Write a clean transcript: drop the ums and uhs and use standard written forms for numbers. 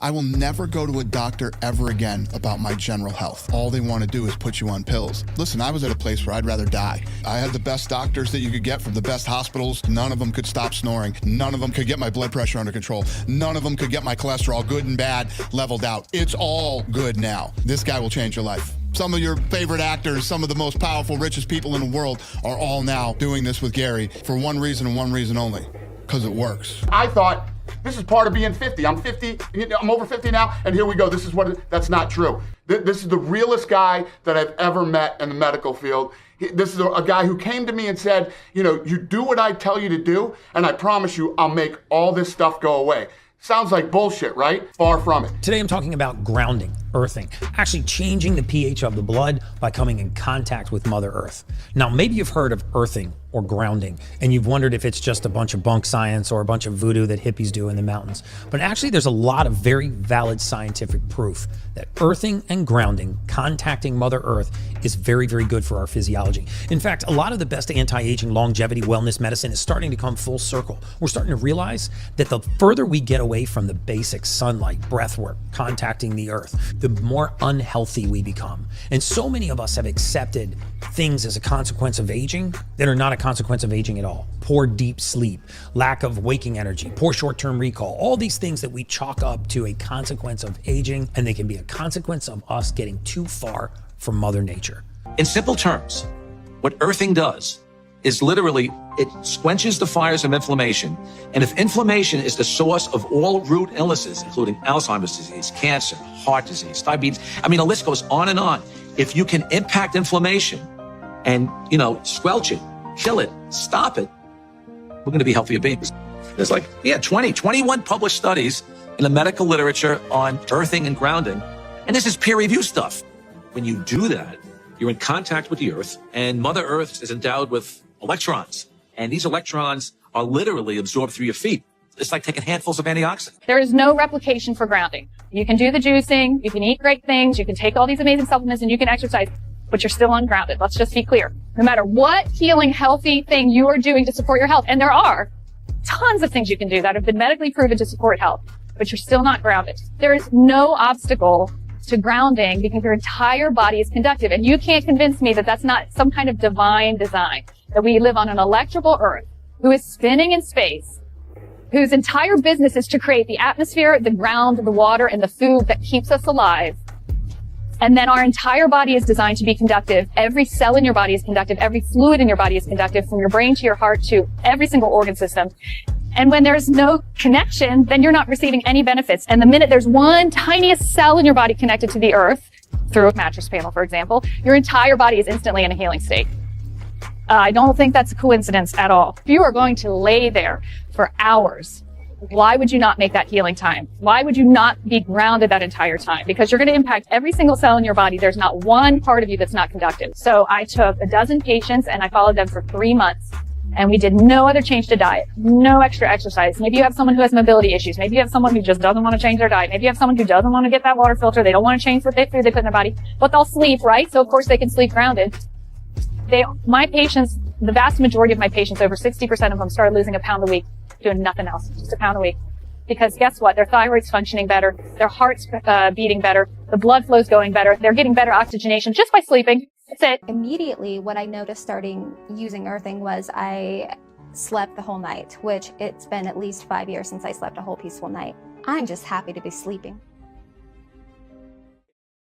I will never go to a doctor ever again about my general health. All they want to do is put you on pills. Listen, I was at a place where I'd rather die. I had the best doctors that you could get from the best hospitals. None of them could stop snoring. None of them could get my blood pressure under control. None of them could get my cholesterol, good and bad, leveled out. It's all good now. This guy will change your life. Some of your favorite actors, some of the most powerful, richest people in the world are all now doing this with Gary for one reason and one reason only, because it works. I thought, this is part of being 50. I'm 50, I'm over 50 now, and here we go. This is that's not true. This is the realest guy that I've ever met in the medical field. This is a guy who came to me and said, you do what I tell you to do, and I promise you I'll make all this stuff go away. Sounds like bullshit, right? Far from it. Today I'm talking about grounding, earthing, actually changing the pH of the blood by coming in contact with Mother Earth. Now, maybe you've heard of earthing or grounding, and you've wondered if it's just a bunch of bunk science or a bunch of voodoo that hippies do in the mountains. But actually, there's a lot of very valid scientific proof that earthing and grounding, contacting Mother Earth, is very, very good for our physiology. In fact, a lot of the best anti-aging, longevity, wellness medicine is starting to come full circle. We're starting to realize that the further we get away from the basic sunlight, breath work, contacting the earth, the more unhealthy we become. And so many of us have accepted things as a consequence of aging that are not a consequence of aging at all. Poor deep sleep, lack of waking energy, poor short-term recall, all these things that we chalk up to a consequence of aging, and they can be a consequence of us getting too far from Mother Nature. In simple terms, what earthing does is literally, it quenches the fires of inflammation. And if inflammation is the source of all root illnesses, including Alzheimer's disease, cancer, heart disease, diabetes, the list goes on and on. If you can impact inflammation and, squelch it, kill it, stop it, we're going to be healthier babies. There's 21 published studies in the medical literature on earthing and grounding. And this is peer-reviewed stuff. When you do that, you're in contact with the earth, and Mother Earth is endowed with electrons. And these electrons are literally absorbed through your feet. It's like taking handfuls of antioxidants. There is no replication for grounding. You can do the juicing, you can eat great things, you can take all these amazing supplements, and you can exercise, but you're still ungrounded. Let's just be clear. No matter what healing, healthy thing you are doing to support your health, and there are tons of things you can do that have been medically proven to support health, but you're still not grounded. There is no obstacle to grounding because your entire body is conductive. And you can't convince me that that's not some kind of divine design, that we live on an electrical earth who is spinning in space, whose entire business is to create the atmosphere, the ground, the water, and the food that keeps us alive. And then our entire body is designed to be conductive. Every cell in your body is conductive. Every fluid in your body is conductive, from your brain to your heart to every single organ system. And when there's no connection, then you're not receiving any benefits. And the minute there's one tiniest cell in your body connected to the earth, through a mattress panel, for example, your entire body is instantly in a healing state. I don't think that's a coincidence at all. If you are going to lay there for hours, why would you not make that healing time? Why would you not be grounded that entire time? Because you're going to impact every single cell in your body. There's not one part of you that's not conductive. So I took 12 patients and I followed them for 3 months. And we did no other change to diet, no extra exercise. Maybe you have someone who has mobility issues. Maybe you have someone who just doesn't want to change their diet. Maybe you have someone who doesn't want to get that water filter. They don't want to change what food they put in their body, but they'll sleep, right? So of course they can sleep grounded. My patients, the vast majority of my patients, over 60% of them, started losing a pound a week, doing nothing else, just a pound a week. Because guess what? Their thyroid's functioning better. Their heart's beating better. The blood flow's going better. They're getting better oxygenation just by sleeping. That's it. Immediately, what I noticed starting using earthing was I slept the whole night, which it's been at least 5 years since I slept a whole peaceful night. I'm just happy to be sleeping.